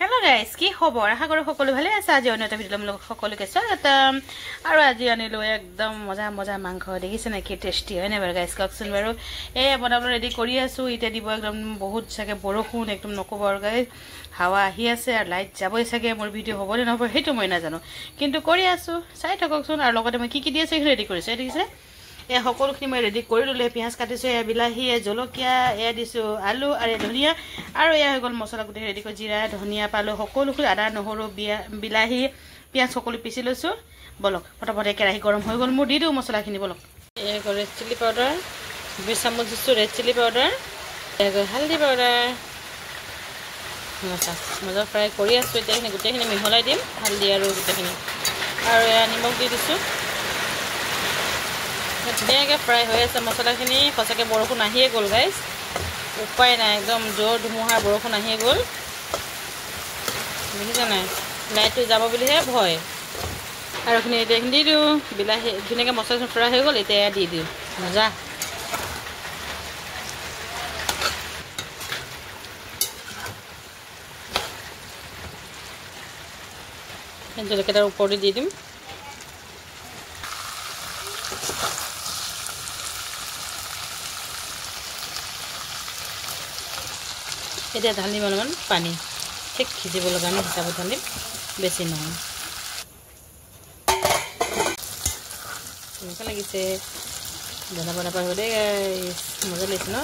Hello guys, কি খবৰ? আশা কৰো সকলো ভালে আছে। আজি অন্য এটা ভিডিঅ' লগত সকলোকে স্বাগতম। আৰু আজি আনিলো একদম মজা মাংস। দেখিছে না কি টেষ্টি হয় না বাৰু গাইস, কওকচোন বাৰু। বনাবলৈ ৰেডি কৰি আছো। ইটা দিব একদম বহুত চাগে বৰষুণ একদম নকব আৰু গাইস। হাৱা আহি আছে আৰু লাইট যাবই চাগে। মোৰ ভিডিঅ' হ'বনে নহব সেইটো মই নাজানো, কিন্তু কৰি আছো। চাই থাককচোন। আৰু লগতে মই কি দি আছো ৰেডি কৰিছো। দেখিছে সকলোখিনি মই ৰেডি কৰি ললে। পিঁয়াজ কাটিছো, বিলাহী, জলকীয়া, দিছো আলু আৰু ধনিয়া, আৰু হৈ গ'ল মছলা গোটেই ৰেডি কৰি জিৰা ধনিয়া পালো সকলোখিনি আদা নহৰু বিলাহী পিঁয়াজ সকলো পিচি লৈছো। বলক ফটাফটে কেৰাহী গৰম হৈ গ'ল মোৰ, দি দিওঁ মছলাখিনি। বলক ৰেড চিলি পাউডাৰ 20 চামুচ দিছোঁ, ৰেড চিলি পাউডাৰ, হালধি পাউডাৰ। মজা ফ্ৰাই কৰি আছো। এতিয়া গোটেইখিনি মিহলাই দিম, হালধি আৰু গোটেইখিনি, আৰু নিমখ দি দিছোঁ। ধুনীয়াকৈ ফ্ৰাই হৈ আছে মছলাখিনি। সঁচাকৈ বৰষুণ আহিয়ে গ'ল গাইজ, উপায় নাই, একদম জোৰ ধুমুহাৰ বৰষুণ আহিয়ে গ'ল। দেখিছে নাই, লাইটটো যাব বুলিহে ভয়। আৰু এতিয়া দি দিওঁ বিলাহী। ধুনীয়াকৈ মছলা ফ্ৰাই হৈ গ'ল। এতিয়া দি দিওঁ মজা। জলকীয়াৰ ওপৰতে দি দিম। এতিয়া ঢালিম অলপমান পানী, ঠিক সিজিবলৈ কাৰণে হিচাপত ঢালিম, বেছি নহয়। কেনেকুৱা লাগিছে বনাব নাপাব দেই গাইছ, মজা লাগিছে ন?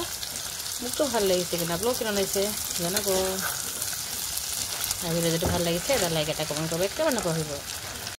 মোকতো ভাল লাগিছে, কিন্তু আপোনালোক কেনে লাগিছে জনাব। আৰু ভিডিঅ'টো ভাল লাগিছে এটা লাইক এটা কমেণ্ট কৰিব একেবাৰে নকৰিব।